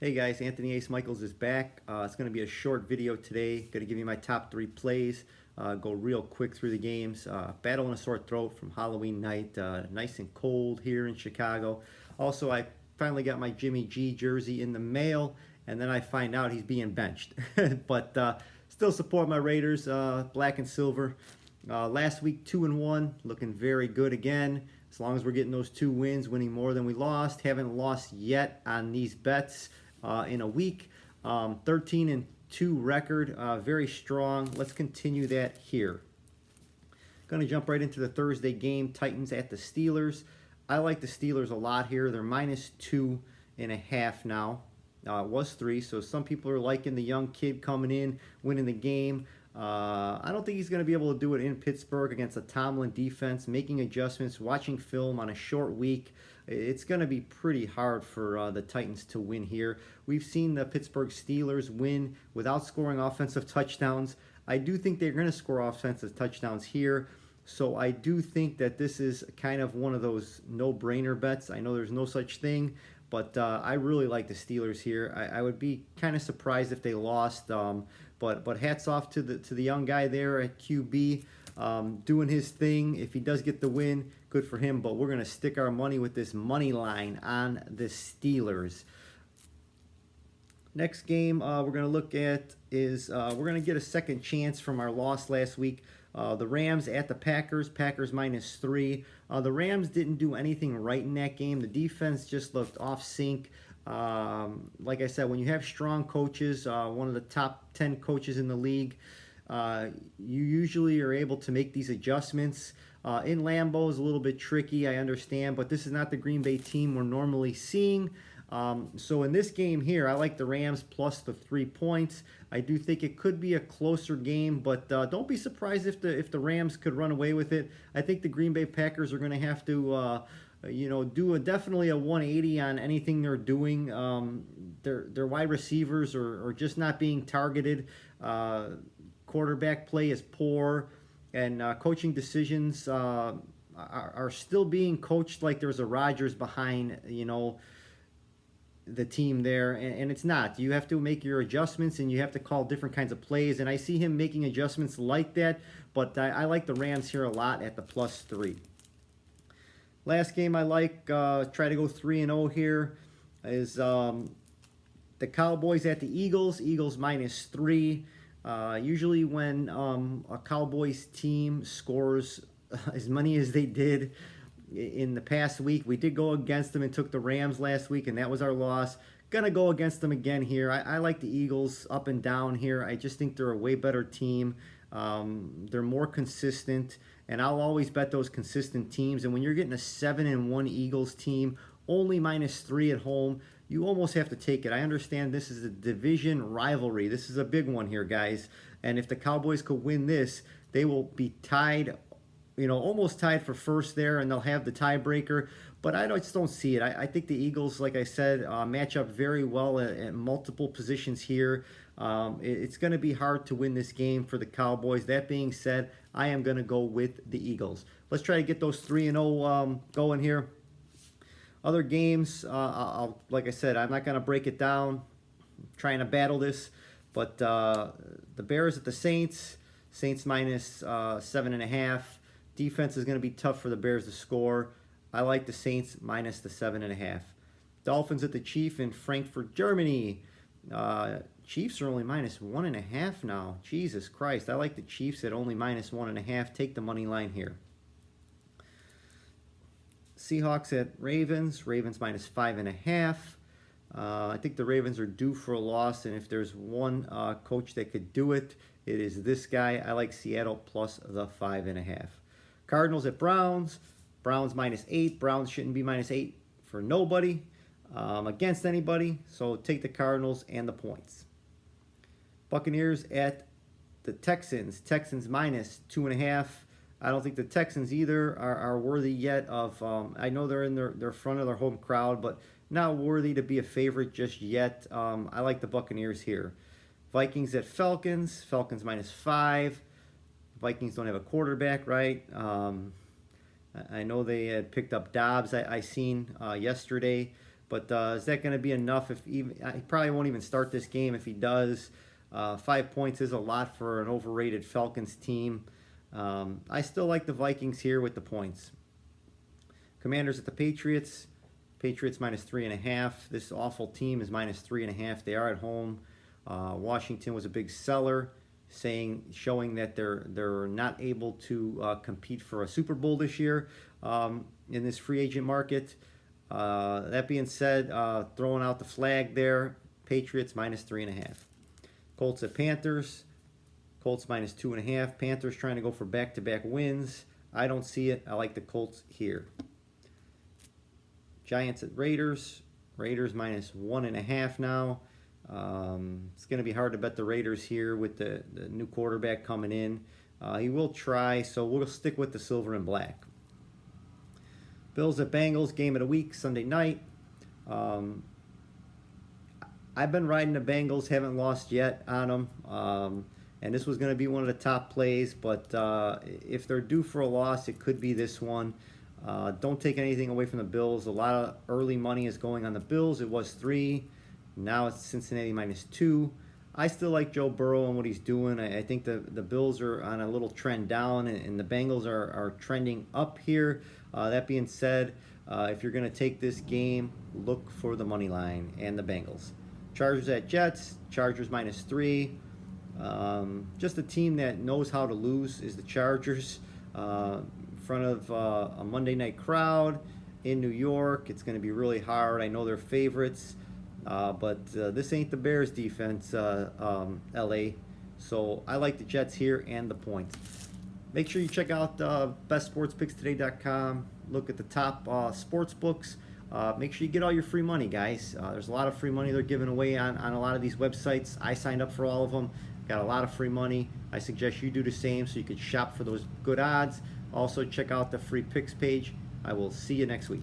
Hey guys, Anthony Ace Michaels is back. It's going to be a short video today. Going to give you my top 3 plays. Go real quick through the games. Battling a sore throat from Halloween night. Nice and cold here in Chicago. Also, I finally got my Jimmy G jersey in the mail, and then I find out he's being benched. But still support my Raiders, black and silver. Last week, 2-1, looking very good again. As long as we're getting those 2 wins, winning more than we lost. Haven't lost yet on these bets in a week. 13-2 record, very strong. Let's continue that here. Going to jump right into the Thursday game, Titans at the Steelers. I like the Steelers a lot here. They're -2.5 now. It was 3, so some people are liking the young kid coming in, winning the game. I don't think he's going to be able to do it in Pittsburgh against a Tomlin defense, making adjustments, watching film on a short week. It's going to be pretty hard for the Titans to win here. We've seen the Pittsburgh Steelers win without scoring offensive touchdowns. I do think they're going to score offensive touchdowns here. So I do think that this is kind of one of those no-brainer bets. I know there's no such thing, but I really like the Steelers here. I would be kind of surprised if they lost. But hats off to the young guy there at QB, doing his thing. If he does get the win, good for him. But we're gonna stick our money with this money line on the Steelers. Next game we're going to look at is we're going to get a second chance from our loss last week. The Rams at the Packers. Packers -3. The Rams didn't do anything right in that game. The defense just looked off sync. Like I said, when you have strong coaches, one of the top 10 coaches in the league, you usually are able to make these adjustments. In Lambeau is a little bit tricky, I understand, but this is not the Green Bay team we're normally seeing. So in this game here, I like the Rams plus the 3 points. I do think it could be a closer game, but don't be surprised if the Rams could run away with it. I think the Green Bay Packers are going to have to do definitely a 180 on anything they're doing. Their wide receivers are just not being targeted. Quarterback play is poor, and coaching decisions are still being coached like there's a Rodgers behind, the team there, and it's not. You have to make your adjustments, and you have to call different kinds of plays, and I see him making adjustments like that, but I like the Rams here a lot at the +3. Last game I like, try to go 3-0 here, is the Cowboys at the Eagles. Eagles -3. Usually when a Cowboys team scores as many as they did in the past week, we did go against them and took the Rams last week, and that was our loss. Gonna go against them again here. I like the Eagles up and down here. I just think they're a way better team. They're more consistent, and I'll always bet those consistent teams. And when you're getting a 7-1 Eagles team, only -3 at home, you almost have to take it. I understand this is a division rivalry. This is a big one here, guys. And if the Cowboys could win this, they will be tied, almost tied for first there, and they'll have the tiebreaker. But I just don't see it. I think the Eagles, like I said, match up very well at multiple positions here. It's going to be hard to win this game for the Cowboys. That being said, I am going to go with the Eagles. Let's try to get those 3-0 going here. Other games, like I said, I'm not going to break it down. I'm trying to battle this. But the Bears at the Saints. Saints -7.5. Defense is going to be tough for the Bears to score. I like the Saints minus the 7.5. Dolphins at the Chiefs in Frankfurt, Germany. Chiefs are only -1.5 now. Jesus Christ. I like the Chiefs at only -1.5. Take the money line here. Seahawks at Ravens. Ravens -5.5. I think the Ravens are due for a loss, and if there's one coach that could do it, it is this guy. I like Seattle plus the 5.5. Cardinals at Browns. Browns -8. Browns shouldn't be -8 for nobody, against anybody. So take the Cardinals and the points. Buccaneers at the Texans. Texans -2.5. I don't think the Texans either are worthy yet of, I know they're in their front of their home crowd, but not worthy to be a favorite just yet. I like the Buccaneers here. Vikings at Falcons. Falcons -5. Vikings don't have a quarterback, right? I know they had picked up Dobbs, I seen yesterday. But is that going to be enough? If even he probably won't even start this game. If he does, 5 points is a lot for an overrated Falcons team. I still like the Vikings here with the points. Commanders at the Patriots. Patriots minus 3.5. This awful team is minus 3.5. They are at home. Washington was a big seller, showing that they're not able to compete for a Super Bowl this year in this free agent market. That being said, throwing out the flag there, Patriots minus 3.5. Colts at Panthers. Colts minus 2.5. Panthers trying to go for back-to-back wins. I don't see it. I like the Colts here. Giants at Raiders. Raiders minus 1.5 now. It's going to be hard to bet the Raiders here with the new quarterback coming in. He will try, so we'll stick with the silver and black. Bills at Bengals, game of the week, Sunday night. I've been riding the Bengals, haven't lost yet on them. And this was going to be one of the top plays, but if they're due for a loss, it could be this one. Don't take anything away from the Bills. A lot of early money is going on the Bills. It was 3. Now it's Cincinnati minus 2. I still like Joe Burrow and what he's doing. I think the Bills are on a little trend down, and the Bengals are trending up here. That being said, if you're going to take this game, look for the money line and the Bengals. Chargers at Jets. Chargers minus 3. Just a team that knows how to lose is the Chargers. In front of a Monday night crowd in New York, it's going to be really hard. I know they're favorites, but this ain't the Bears defense, LA. So I like the Jets here and the points. Make sure you check out bestsportspickstoday.com. Look at the top sports books. Make sure you get all your free money, guys. There's a lot of free money they're giving away on a lot of these websites. I signed up for all of them. Got a lot of free money. I suggest you do the same so you can shop for those good odds. Also, check out the free picks page. I will see you next week.